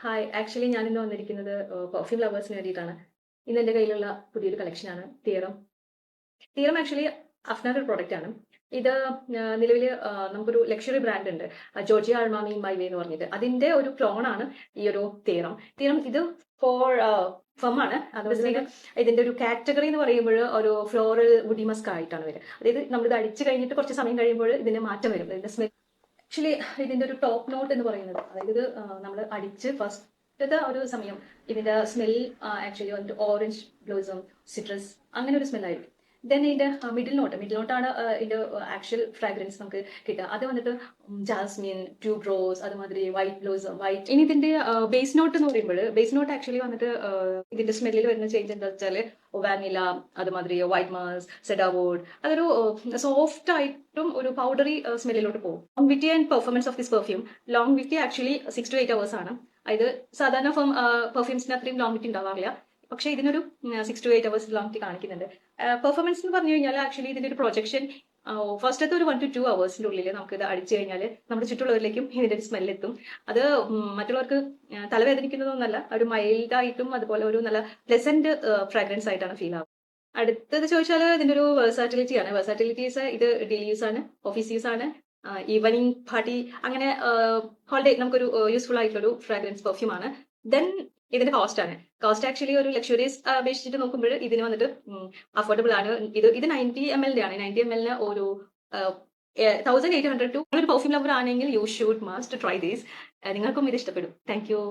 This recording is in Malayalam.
ഹായ്. ആക്ച്വലി ഞാനിന്ന് വന്നിരിക്കുന്നത് പെർഫ്യൂം ലവേഴ്സിന് വേണ്ടിയിട്ടാണ്. ഇന്ന് എൻ്റെ കയ്യിലുള്ള പുതിയൊരു കളക്ഷനാണ് തിയറം. തിയറം ആക്ച്വലി അഫ്നാന്റെ ഒരു പ്രോഡക്റ്റ് ആണ്. ഇത് നിലവിൽ നമുക്കൊരു ലക്ഷറി ബ്രാൻഡ് ഉണ്ട്, ജോർജിയ അൾമാമി മൈ വേ എന്ന് പറഞ്ഞിട്ട്. അതിന്റെ ഒരു ക്ലോൺ ആണ് ഈ ഒരു തിയറം. തിയറം ഇത് ഫോർ ഫം ആണ്. അതുകൊണ്ട് തന്നെ ഇതിന്റെ ഒരു കാറ്റഗറി എന്ന് പറയുമ്പോൾ ഒരു ഫ്ലോറൽ വുഡി മസ്ക് ആയിട്ടാണ് വരിക. അതായത് നമ്മളിത് അടിച്ചു കഴിഞ്ഞിട്ട് കുറച്ച് സമയം കഴിയുമ്പോൾ ഇതിന്റെ മാറ്റം വരും. ഇതിന്റെ സ്മെൽ ആക്ച്വലി ഇതിന്റെ ഒരു ടോപ്പ് നോട്ട് എന്ന് പറയുന്നത്, അതായത് ഇത് നമ്മൾ അടിച്ച് ഫസ്റ്റത്തെ ഒരു സമയം ഇതിന്റെ സ്മെൽ ആക്ച്വലി വന്നിട്ട് ഓറഞ്ച് ബ്ലോസം സിട്രസ് അങ്ങനെ ഒരു സ്മെല്ലായിരിക്കും. ദെൻ ഇതിന്റെ മിഡിൽ നോട്ടാണ് ഇതിന്റെ ആക്ച്വൽ ഫ്രാഗ്രൻസ് നമുക്ക് കിട്ടുക. അത് വന്നിട്ട് ജാസ്മിൻ, ട്യൂബ് റോസ്, അതുമാതിരി വൈറ്റ് ബ്ലോസം വൈറ്റ്. ഇനി ഇതിന്റെ ബേസ് നോട്ട് എന്ന് പറയുമ്പോൾ ബേസ് നോട്ട് ആക്ച്വലി വന്നിട്ട് ഇതിന്റെ സ്മെല്ലിൽ വരുന്ന ചേഞ്ച് എന്താ വെച്ചാൽ വാനില, അതുമാതിരി വൈറ്റ് മാസ്, സെഡാവോഡ്. അതൊരു സോഫ്റ്റ് ആയിട്ടും ഒരു പൗഡറി സ്മെല്ലിലോട്ട് പോകും. Longevity and performance of this perfume. Longevity actually 6 to 8 hours ആണ്. അതായത് സാധാരണ പെർഫ്യൂംസിന് അത്രയും ലോങ്വിറ്റി ഉണ്ടാവാറില്ല, പക്ഷേ ഇതിനൊരു 6 to 8 hours ലോങ്വിറ്റി കാണിക്കുന്നുണ്ട്. പെർഫോമൻസ് എന്ന് പറഞ്ഞു കഴിഞ്ഞാൽ ആക്ച്വലി ഇതിന്റെ ഒരു പ്രൊജക്ഷൻ ഫസ്റ്റത്തെ ഒരു 1 to 2 hours ഉള്ളിൽ നമുക്ക് ഇത് അടിച്ചു കഴിഞ്ഞാൽ നമ്മുടെ ചുറ്റുള്ളവരിലേക്കും ഇതിന്റെ ഒരു സ്മെല്ല് എത്തും. അത് മറ്റുള്ളവർക്ക് തലവേദനിക്കുന്നതൊന്നല്ല, ഒരു മൈൽഡ് ആയിട്ടും അതുപോലെ ഒരു നല്ല പ്ലെസന്റ് ഫ്രാഗ്രൻസ് ആയിട്ടാണ് ഫീൽ ആവുക. അടുത്തത് ചോദിച്ചാൽ ഇതിന്റെ ഒരു വെർസാറ്റിലിറ്റി ആണ്. വെർസാറ്റിലിറ്റീസ് ഇത് ഡെയിലി യൂസ് ആണ്, ഓഫീസ് യൂസ് ആണ്, ഈവനിങ് പാർട്ടി, അങ്ങനെ ഹോളിഡേ നമുക്കൊരു യൂസ്ഫുൾ ആയിട്ടുള്ള ഒരു ഫ്രാഗ്രൻസ് പെർഫ്യൂം ആണ്. ദെൻ ഇതിന്റെ കോസ്റ്റ് ആണ്. കോസ്റ്റ് ആക്ച്വലി ഒരു ലക്ഷറീസ് അപേക്ഷിച്ചിട്ട് നോക്കുമ്പോൾ ഇതിന് വന്നിട്ട് അഫോർഡബിൾ ആണ്. ഇത് 90 ml ആണ്. 90 ml ഒരു 1800 to. ഒരു പെർഫ്യൂം ലവർ ആണെങ്കിൽ you should must try these. നിങ്ങൾക്കും ഇത് ഇഷ്ടപ്പെടും. Thank you.